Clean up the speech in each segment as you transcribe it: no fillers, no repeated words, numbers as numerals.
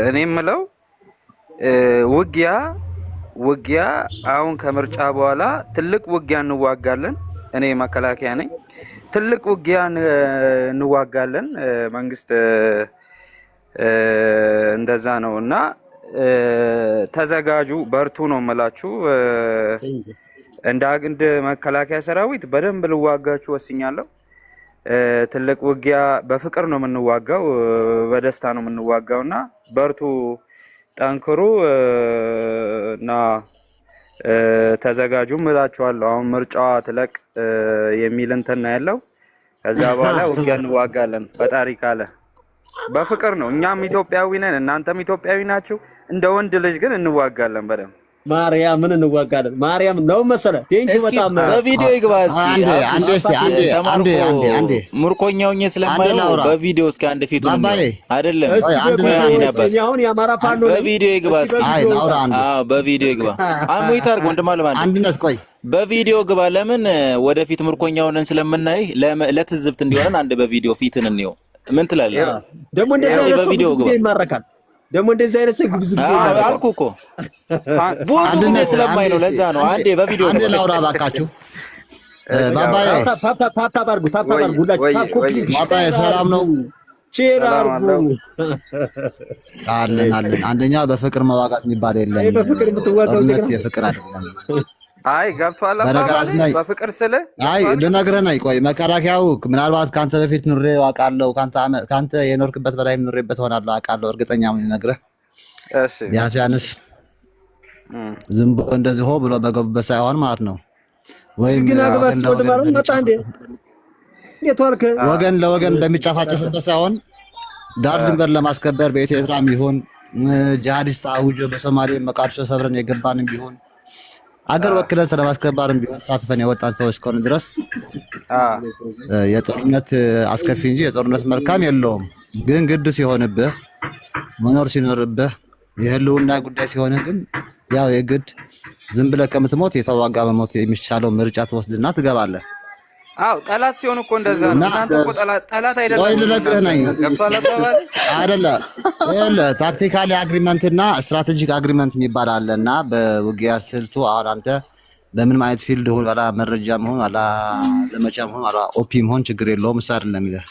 እኔ የምለው ውጊያ ውጊያ አሁን ከምርጫ በኋላ ትልቅ ውጊያ እንዋጋለን። እኔ መከላከያ ነኝ። ትልቅ ውጊያ እንዋጋለን። መንግስት እንደዛ ነው እና ተዘጋጁ፣ በርቱ ነው የምላችሁ። እንደ አንድ መከላከያ ሰራዊት በደንብ ልዋጋችሁ ወስኛለሁ። ትልቅ ውጊያ በፍቅር ነው የምንዋጋው፣ በደስታ ነው የምንዋጋው እና በርቱ፣ ጠንክሩ እና ተዘጋጁም እላችኋለሁ። አሁን ምርጫዋ ትለቅ የሚል እንትን ነው ያለው። ከዛ በኋላ ውጊያ እንዋጋለን ፈጣሪ ካለ። በፍቅር ነው። እኛም ኢትዮጵያዊ ነን፣ እናንተም ኢትዮጵያዊ ናችሁ። እንደ ወንድ ልጅ ግን እንዋጋለን በደንብ። ማርያምን እንዋጋለን። ማርያም ነው መሰለህ። ቴንኪ በጣም በቪዲዮ ይግባ እስኪ። አንዴ ምርኮኛውኝ ስለማይለው በቪዲዮ እስኪ አንድ ፊቱ አይደለም አሁን የአማራ ፋኖ በቪዲዮ ይግባ እስኪ። አዎ በቪዲዮ ይግባ። አሙይ ታርግ ወንድማለ ማለት አንድነት ቆይ በቪዲዮ ግባ። ለምን ወደፊት ምርኮኛውን ስለምናይ ለትዝብት እንዲሆን አንድ በቪዲዮ ፊትን እንየው። ምን ትላለህ? ደግሞ እንደዛ አይነት በቪዲዮ ግባ ይማረካል። ደግሞ እንደዚህ አይነት ሰው ብዙ ጊዜ አልኩ እኮ ብዙ ጊዜ ስለማይ ነው። ለዛ ነው አንዴ በቪዲዮ አንዴ ላውራ ባካችሁ። ባባዬ ታታ ባርጉ ሁላችሁ ታፕ ኮፒ ባባዬ ሰላም ነው። ሼር አርጉ አለን። አንደኛ በፍቅር መዋጋት የሚባል የለም። በፍቅር የምትዋጋው የፍቅር አይደለም። አይ ገብቷል። በፍቅር ስለ አይ ልነግርህ ነኝ። ቆይ መከላከያው ምናልባት ካንተ በፊት ኑሬ አውቃለሁ። ካንተ የኖርክበት በላይ ኑሬበት ሆናለሁ አውቃለሁ። እርግጠኛ ምን ልነግርህ፣ እሺ ቢያንስ ዝም ብሎ እንደዚህ ሆ ብሎ በገቡበት ሳይሆን ማለት ነው። ወይም ግን አገባስ ወደ ማረም መጣ እንዴ ኔትወርክ ወገን ለወገን በሚጫፋጨፍበት ሳይሆን ዳር ድንበር ለማስከበር በኤርትራም ይሁን ጂሃዲስት አውጆ በሶማሌ መቃድሾ ሰብረን የገባንም ቢሆን አገር ወክለን ስለማስከባርም ቢሆን ተሳትፈን የወጣን ሰዎች እስከሆነ ድረስ የጦርነት አስከፊ እንጂ የጦርነት መልካም የለውም። ግን ግድ ሲሆንብህ መኖር ሲኖርብህ የህልውና ጉዳይ ሲሆን ግን ያው የግድ ዝም ብለህ ከምትሞት የተዋጋ መሞት የሚሻለው ምርጫ ትወስድና ትገባለህ። አው ጠላት ሲሆን እኮ እንደዛ ነው። እናንተ እኮ ጠላት አይደለም ወይ ልነግርህ ነኝ አይደለ? ታክቲካሊ አግሪመንት እና ስትራቴጂክ አግሪመንት የሚባል አለና በውጊያ ስልቱ አሁን አንተ በምን አይነት ፊልድ ሆነ ባላ መረጃም ሆነ ባላ ዘመቻም ሆነ ባላ ኦፒም ሆነ ችግር የለውም እሱ አይደለም ይላል።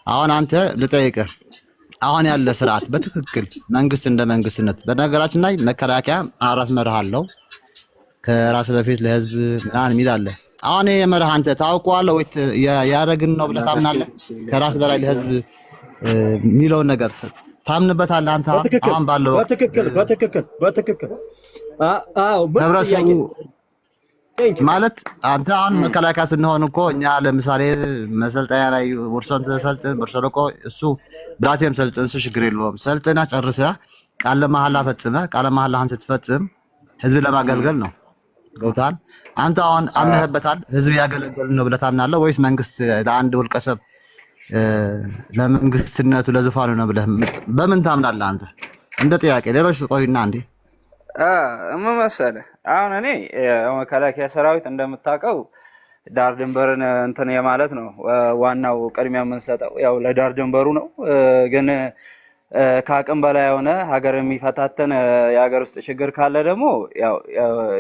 አሁን አንተ ልጠይቅህ፣ አሁን ያለ ስርዓት በትክክል መንግስት እንደ መንግስትነት በነገራችን ላይ መከላከያ አራት መርህ አለው። ከራስ በፊት ለህዝብ ምናምን የሚል አለ። አሁን የመርህ አንተ ታውቀዋለህ ወይ ያረግን ነው ብለህ ታምናለህ? ከራስ በላይ ለህዝብ የሚለውን ነገር ታምንበታለህ አንተ? አሁን ባለው በትክክል አዎ ማለት አንተ አሁን መከላከያ ስንሆን እኮ እኛ ለምሳሌ መሰልጠኛ ላይ ወርሶን ተሰልጥን በርሶልኮ እሱ ብራቴም ሰልጥን እሱ ችግር የለውም። ሰልጥና ጨርሰህ ቃለ መሐላ ፈጽመህ ቃለ መሐላህን ስትፈጽም ህዝብ ለማገልገል ነው። ገብቶሃል? አንተ አሁን አምነህበታል ህዝብ ያገለገል ነው ብለህ ታምናለህ ወይስ መንግስት ለአንድ ወልቀሰብ ለመንግስትነቱ ለዙፋኑ ነው ብለህ በምን ታምናለህ አንተ? እንደ ጥያቄ ሌሎች ቆይና እንዴ ምን መሰለህ አሁን እኔ መከላከያ ሰራዊት እንደምታውቀው ዳር ድንበርን እንትን የማለት ነው ዋናው ቅድሚያ የምንሰጠው ያው ለዳር ድንበሩ ነው። ግን ከአቅም በላይ የሆነ ሀገር የሚፈታተን የሀገር ውስጥ ችግር ካለ ደግሞ ያው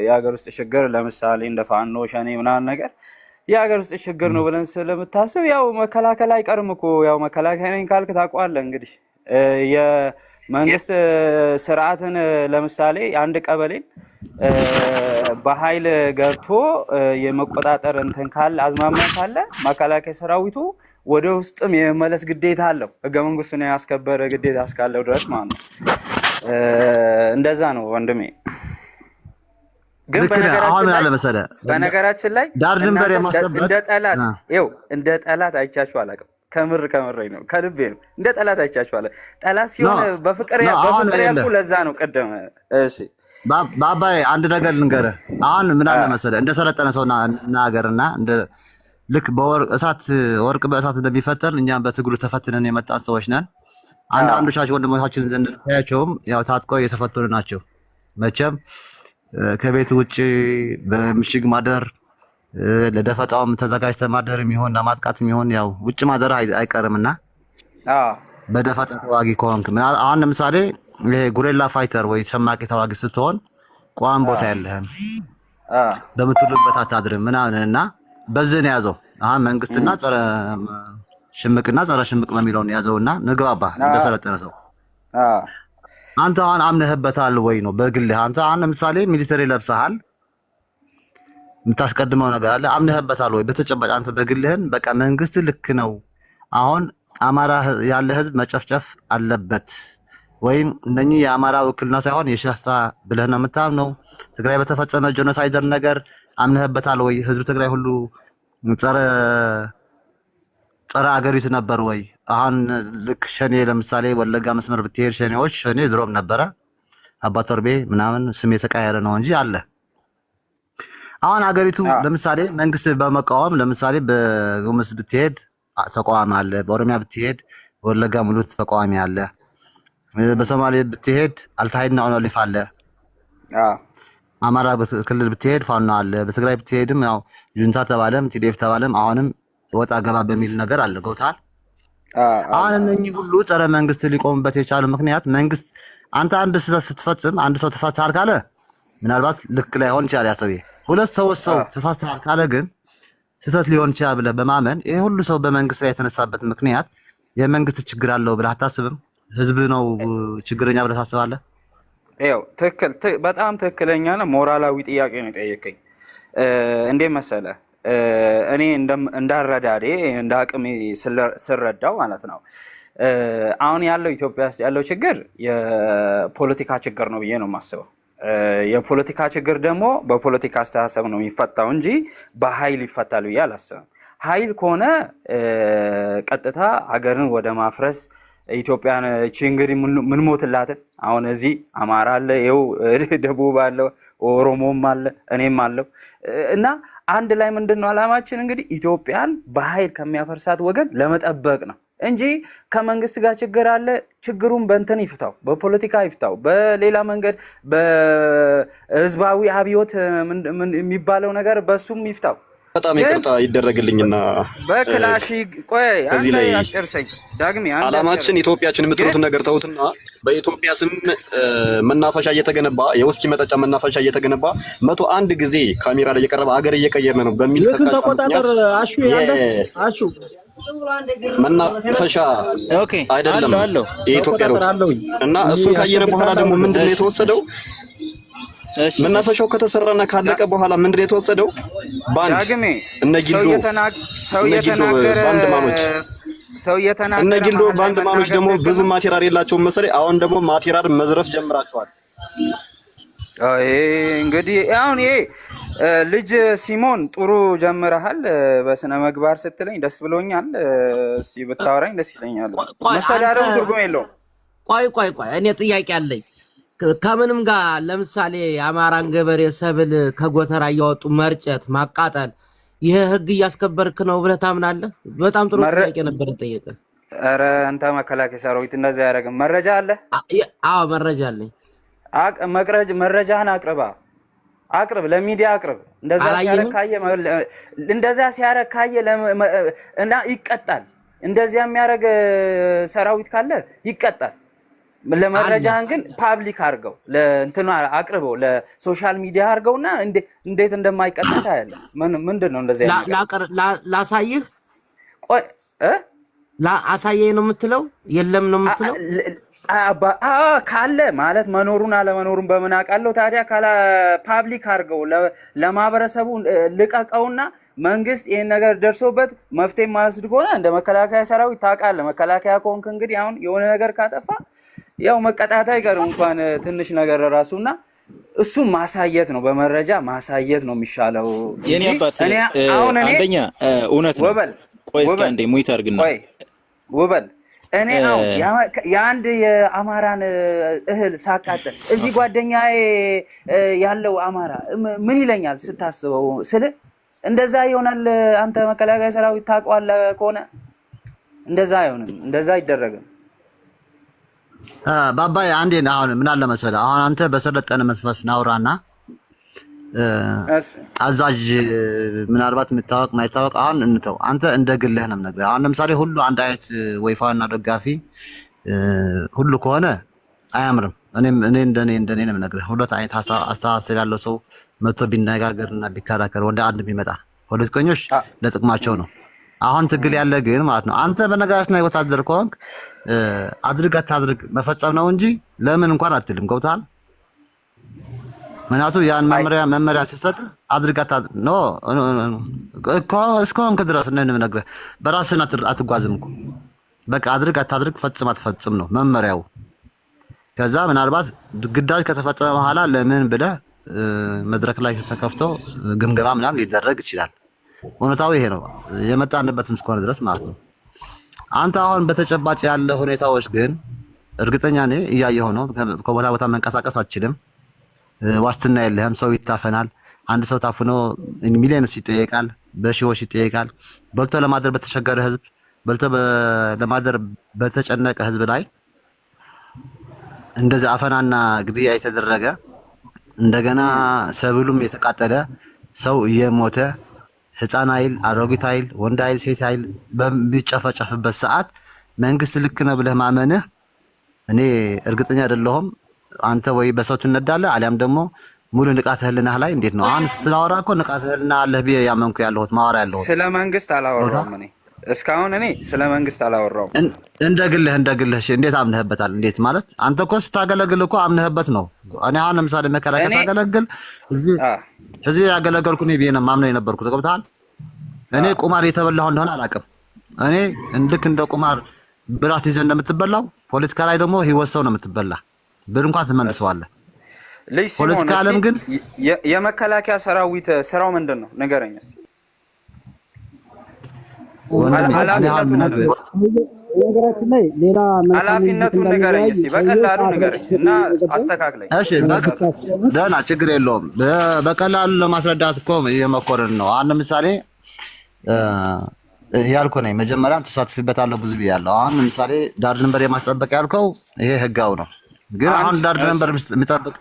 የሀገር ውስጥ ችግር ለምሳሌ እንደ ፋኖ ሸኔ ምናምን ነገር የሀገር ውስጥ ችግር ነው ብለን ስለምታስብ ያው መከላከል አይቀርም እኮ ያው መከላከያ ነኝ ካልክ ታውቀዋለህ። እንግዲህ የመንግስት ስርዓትን ለምሳሌ አንድ ቀበሌን በኃይል ገብቶ የመቆጣጠር እንትን ካለ አዝማሚያ ካለ መከላከያ ሰራዊቱ ወደ ውስጥም የመለስ ግዴታ አለው። ህገ መንግስቱን ያስከበረ ግዴታ እስካለው ድረስ ማለት ነው። እንደዛ ነው ወንድሜ። ግን በነገራችን ላይ ዳር ድንበር የማስጠበቅ እንደ ጠላት አይቻችሁ አላውቅም። ከምር ነው ከልቤ ነው። እንደ ጠላት አይቻችሁ አላውቅም። ጠላት ሲሆን በፍቅር ያልኩ ለዛ ነው ቀደም። እሺ ባባዬ አንድ ነገር ልንገርህ። አሁን ምን አለ መሰለህ እንደ ሰለጠነ ሰው ናገርና እንደ ልክ ወርቅ በእሳት እንደሚፈተን እኛም በትግሉ ተፈትነን የመጣን ሰዎች ነን። አንዳንዶቻችን ወንድሞቻችን ዘንድ ታያቸውም ያው ታጥቀው የተፈተኑ ናቸው። መቼም ከቤት ውጪ በምሽግ ማደር ለደፈጣውም ተዘጋጅተህ ማደር የሚሆን ለማጥቃት የሚሆን ያው ውጭ ማደር አይቀርምና በደፈጣ ተዋጊ ከሆንክ አሁን ለምሳሌ ይሄ ጉሬላ ፋይተር ወይ ሸማቂ ተዋጊ ስትሆን ቋም ቦታ ያለህም በምትሉበት አታድርም ምናምንና በዚህ ነው ያዘው። አሁን መንግስትና ጸረ ሽምቅ በሚለው ያዘውና ንግባባ እንደሰለጠነ ሰው አንተ አሁን አምነህበታል ወይ ነው በግልህ። አንተ አሁን ለምሳሌ ሚሊተሪ ለብሰሃል የምታስቀድመው ነገር አለ አምነህበታል ወይ በተጨባጭ አንተ በግልህን በቃ መንግስት ልክ ነው አሁን አማራ ያለ ህዝብ መጨፍጨፍ አለበት ወይም እነኚህ የአማራ ውክልና ሳይሆን የሻስታ ብለህ ነው የምታምነው? ትግራይ በተፈጸመ ጄኖሳይደር ነገር አምነህበታል ወይ? ህዝብ ትግራይ ሁሉ ጸረ አገሪቱ ነበር ወይ? አሁን ልክ ሸኔ ለምሳሌ ወለጋ መስመር ብትሄድ ሸኔ ድሮም ነበረ አባቶርቤ ምናምን ስም የተቀየረ ነው እንጂ አለ። አሁን አገሪቱ ለምሳሌ መንግስት በመቃወም ለምሳሌ በጉምዝ ብትሄድ ተቃዋሚ አለ፣ በኦሮሚያ ብትሄድ ወለጋ ሙሉ ተቃዋሚ አለ፣ በሶማሌ ብትሄድ አልታይና ኦነሊፍ አለ፣ አማራ ክልል ብትሄድ ፋኖ አለ፣ በትግራይ ብትሄድም ያው ጁንታ ተባለም ቲዲኤፍ ተባለም አሁንም ወጣ ገባ በሚል ነገር አለ። ገብቷል? አሁን እነኚህ ሁሉ ጸረ መንግስት ሊቆምበት የቻለ ምክንያት መንግስት አንተ አንድ ስህተት ስትፈጽም አንድ ሰው ተሳስተሃል ካለ ምናልባት ልክ ላይሆን ይችላል ያ ሰውዬ። ሁለት ሰው ተሳስተሃል ካለ ግን ስህተት ሊሆን ይችላል ብለህ በማመን ይሄ ሁሉ ሰው በመንግስት ላይ የተነሳበት ምክንያት የመንግስት ችግር አለው ብለህ አታስብም? ህዝብ ነው ችግረኛ ብለህ ታስባለህ? ይኸው በጣም ትክክለኛ ነው። ሞራላዊ ጥያቄ ነው የጠየቀኝ። እንዴት መሰለህ እኔ እንዳረዳዴ እንደ አቅሜ ስረዳው ማለት ነው አሁን ያለው ኢትዮጵያ ውስጥ ያለው ችግር የፖለቲካ ችግር ነው ብዬ ነው የማስበው። የፖለቲካ ችግር ደግሞ በፖለቲካ አስተሳሰብ ነው የሚፈታው እንጂ በኃይል ይፈታል ብዬ አላስብም። ኃይል ከሆነ ቀጥታ ሀገርን ወደ ማፍረስ ኢትዮጵያን እቺ እንግዲህ ምን ሞትላትን አሁን እዚህ አማራ አለ፣ ይኸው ደቡብ አለ፣ ኦሮሞም አለ፣ እኔም አለው እና አንድ ላይ ምንድነው አላማችን እንግዲህ ኢትዮጵያን በኃይል ከሚያፈርሳት ወገን ለመጠበቅ ነው እንጂ ከመንግስት ጋር ችግር አለ ችግሩን በእንትን ይፍታው፣ በፖለቲካ ይፍታው፣ በሌላ መንገድ በህዝባዊ አብዮት የሚባለው ነገር በሱም ይፍታው። በጣም ይቅርታ ይደረግልኝና በክላሽ ቆይ አንተ ያስጨርሰኝ ዳግሜ አላማችን ኢትዮጵያችን የምትሉትን ነገር ተውትና በኢትዮጵያ ስም መናፈሻ እየተገነባ የውስኪ መጠጫ መናፈሻ እየተገነባ 101 ጊዜ ካሜራ ላይ እየቀረበ አገር እየቀየርን ነው በሚል ተቆጣጠር አሹ ያለ አሹ መናፈሻ አይደለም የኢትዮጵያ ነው እና እሱን ካየነ በኋላ ደግሞ ምንድነው የተወሰደው? መናፈሻው ከተሰራና ካለቀ በኋላ ምንድነው የተወሰደው? ባንድ እነ ጊልዶ ባንድ ማኖች ደግሞ ብዙ ማቴሪያል የላቸውም መሰለኝ። አሁን ደግሞ ማቴሪያል መዝረፍ ጀምራቸዋል። እንግዲህ አሁን ይሄ ልጅ ሲሞን ጥሩ ጀምረሃል በስነ ምግባር ስትለኝ ደስ ብሎኛል። እስኪ ብታወራኝ ደስ ይለኛል። መሰዳደሩ ትርጉም የለውም። ቆይ እኔ ጥያቄ አለኝ። ከምንም ጋር ለምሳሌ የአማራን ገበሬ ሰብል ከጎተራ እያወጡ መርጨት ማቃጠል ይሄ ህግ እያስከበርክ ነው ብለህ ታምናለህ? በጣም ጥሩ ጥያቄ ነበር ጠየቀ። ኧረ አንተ መከላከያ ሰራዊት እንደዛ ያደረገ መረጃ አለ? አዎ መረጃ አለኝ። መረጃህን አቅርብ፣ ለሚዲያ አቅርብ። እንደዛ ሲያረግ ካየ እና ይቀጣል። እንደዚያ የሚያደርግ ሰራዊት ካለ ይቀጣል። ለመረጃህን ግን ፓብሊክ አድርገው ለእንትና አቅርበው ለሶሻል ሚዲያ አድርገውና እንዴት እንደማይቀጣ ታያለህ። ምንድነው እንደዚህ ላሳይህ? ቆይ አሳየኝ ነው የምትለው? የለም ነው የምትለው? ካለ ማለት መኖሩን አለመኖሩን በምን አውቃለሁ ታዲያ? ካላ ፓብሊክ አድርገው ለማህበረሰቡ ልቀቀውና መንግስት ይሄን ነገር ደርሶበት መፍትሄ የማይወስድ ከሆነ እንደ መከላከያ ሰራዊት ታውቃለህ። መከላከያ ከሆንክ እንግዲህ አሁን የሆነ ነገር ካጠፋ ያው መቀጣት አይቀርም እንኳን ትንሽ ነገር ራሱና እሱ ማሳየት ነው፣ በመረጃ ማሳየት ነው የሚሻለው። የኔ አባት አንደኛ እውነት ነው። ቆይ እስኪ አንዴ ሙይት አድርግና ወበል እኔ አሁን የአንድ የአማራን እህል ሳቃጥል እዚህ ጓደኛዬ ያለው አማራ ምን ይለኛል ስታስበው? ስለ እንደዛ ይሆናል። አንተ መከላከያ ሰራዊት ታውቀዋለህ ከሆነ እንደዛ አይሆንም፣ እንደዛ አይደረግም። ባባዬ አንዴ አሁን ምን አለ መሰለህ፣ አሁን አንተ በሰለጠነ መስፈስ ናውራና አዛዥ ምናልባት የምታወቅ ማይታወቅ አሁን እንተው። አንተ እንደ ግልህ ነው የምነግርህ። አሁን ለምሳሌ ሁሉ አንድ አይነት ወይፋና ደጋፊ ሁሉ ከሆነ አያምርም። እኔ እንደኔ ነው የምነግርህ። ሁለት አይነት አስተሳሰብ ያለው ሰው መጥቶ ቢነጋገርና ቢከራከር ወደ አንድ ቢመጣ፣ ፖለቲከኞች ለጥቅማቸው ነው። አሁን ትግል ያለ ግን ማለት ነው አንተ በነገራችን ላይ ወታደር ከሆንክ አድርግ አታድርግ መፈጸም ነው እንጂ ለምን እንኳን አትልም። ገብቶሃል? ምክንያቱም ያን መመሪያ ሲሰጥ አድርግ አታድርግ ኖ እኮ እስከሆንክ ድረስ ነው የምነግርህ። በራስህን አትጓዝም እኮ በቃ አድርግ አታድርግ ፈጽም አትፈጽም ነው መመሪያው። ከዛ ምናልባት ግዳጅ ከተፈጸመ በኋላ ለምን ብለህ መድረክ ላይ ተከፍቶ ግምገማ ምናምን ሊደረግ ይችላል። እውነታው ይሄ ነው የመጣንበትም እስከሆነ ድረስ ማለት ነው። አንተ አሁን በተጨባጭ ያለ ሁኔታዎች ግን እርግጠኛ ነኝ እያየኸው ነው። ከቦታ ቦታ መንቀሳቀስ አትችልም። ዋስትና የለህም። ሰው ይታፈናል። አንድ ሰው ታፍኖ ሚሊዮንስ ይጠየቃል፣ በሺዎች ይጠየቃል። በልቶ ለማደር በተቸገረ ህዝብ፣ በልቶ ለማደር በተጨነቀ ህዝብ ላይ እንደዚህ አፈናና ግድያ የተደረገ እንደገና ሰብሉም የተቃጠለ ሰው እየሞተ ህፃን ኃይል፣ አሮጊት ኃይል፣ ወንድ ኃይል፣ ሴት ኃይል በሚጨፈጨፍበት ሰዓት መንግስት ልክ ነው ብለህ ማመንህ እኔ እርግጠኛ አይደለሁም። አንተ ወይ በሰው ትነዳለህ አሊያም ደግሞ ሙሉ ንቃተ ህሊናህ ላይ እንዴት ነው አሁን ስትናወራ እኮ ንቃተ ህሊና አለህ ብዬ ያመንኩ ያለሁት ማወራ ያለሁት ስለ መንግስት አላወራሁም። እኔ እስካሁን ስለ መንግስት አላወራሁም። እንደ ግልህ እንዴት አምነህበታል? እንዴት ማለት አንተ እኮ ስታገለግል እኮ አምነህበት ነው። እኔ አሁን ለምሳሌ መከላከያ ታገለግል ህዝብ ያገለገልኩ ነው ብዬ ነው ማምነው የነበርኩት። ገብቶሃል? እኔ ቁማር የተበላሁ እንደሆነ አላውቅም። እኔ ልክ እንደ ቁማር ብራት ይዘህ እንደምትበላው ፖለቲካ ላይ ደግሞ ህይወት ሰው ነው የምትበላ። ብር እንኳን ትመልሰዋለህ። ፖለቲካ ዓለም ግን የመከላከያ ሰራዊት ስራው ምንድን ነው ንገረኝ እስኪ። ኃላፊነቱን ንገረኝ እስኪ በቀላሉ ንገረኝ እና አስተካክለኝ። እሺ ደህና ችግር የለውም። በቀላሉ ለማስረዳት እኮ እየሞከርን ነው። አሁን ለምሳሌ ያልኩ ነኝ መጀመሪያም ተሳትፊበታለሁ ብዙ ብያለሁ። አሁን ለምሳሌ ዳር ድንበር የማስጠበቅ ያልከው ይሄ ህጋው ነው። ግን አሁን ዳር ድንበር የሚጠብቅ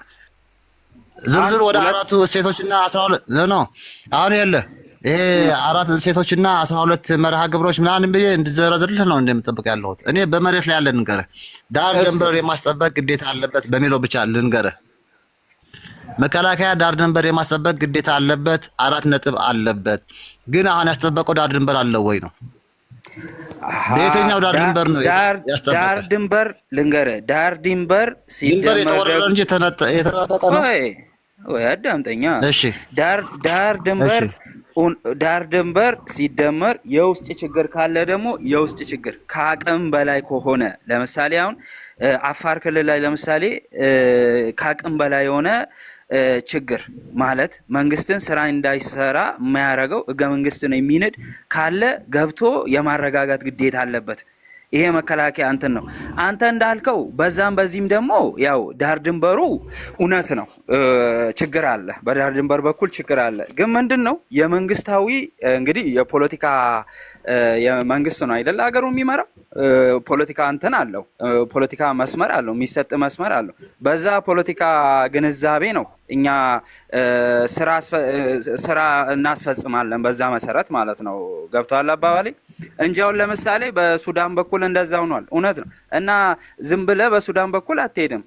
ዝርዝር ወደ 4 ሴቶችና 12 ነው አሁን ያለ ይሄ 4 ሴቶችና 12 መርሃ ግብሮች ምናምን ብዬ እንድዘረዝርልህ ነው እንደምጠብቅ ያለሁት። እኔ በመሬት ላይ ያለ ልንገርህ፣ ዳር ድንበር የማስጠበቅ ግዴታ አለበት በሚለው ብቻ ልንገርህ። መከላከያ ዳር ድንበር የማስጠበቅ ግዴታ አለበት፣ 4 ነጥብ አለበት። ግን አሁን ያስጠበቀው ዳር ድንበር አለው ወይ ነው? በየትኛው ዳር ድንበር ነው ያስጠበቀው? ዳር ድንበር ልንገርህ፣ ዳር ድንበር ድንበር የተወረረ እንጂ የተጠበቀ ነው ወይ? አዳምጠኛ። እሺ ዳር ድንበር ሲደመር የውስጥ ችግር ካለ ደግሞ የውስጥ ችግር ከአቅም በላይ ከሆነ ለምሳሌ አሁን አፋር ክልል ላይ ለምሳሌ ከአቅም በላይ የሆነ ችግር ማለት መንግስትን ስራ እንዳይሰራ የማያደርገው ህገ መንግስትን የሚንድ ካለ ገብቶ የማረጋጋት ግዴታ አለበት። ይሄ መከላከያ እንትን ነው። አንተ እንዳልከው በዛም በዚህም ደግሞ ያው ዳር ድንበሩ እውነት ነው፣ ችግር አለ። በዳር ድንበር በኩል ችግር አለ። ግን ምንድነው የመንግስታዊ እንግዲህ የፖለቲካ የመንግስት ነው አይደል ሀገሩ የሚመራው ፖለቲካ እንትን አለው፣ ፖለቲካ መስመር አለው፣ የሚሰጥ መስመር አለው። በዛ ፖለቲካ ግንዛቤ ነው እኛ ስራ እናስፈጽማለን በዛ መሰረት ማለት ነው። ገብቷል አባባሌ? እንጂ አሁን ለምሳሌ በሱዳን በኩል እንደዛ ሆኗል። እውነት ነው። እና ዝም ብለህ በሱዳን በኩል አትሄድም።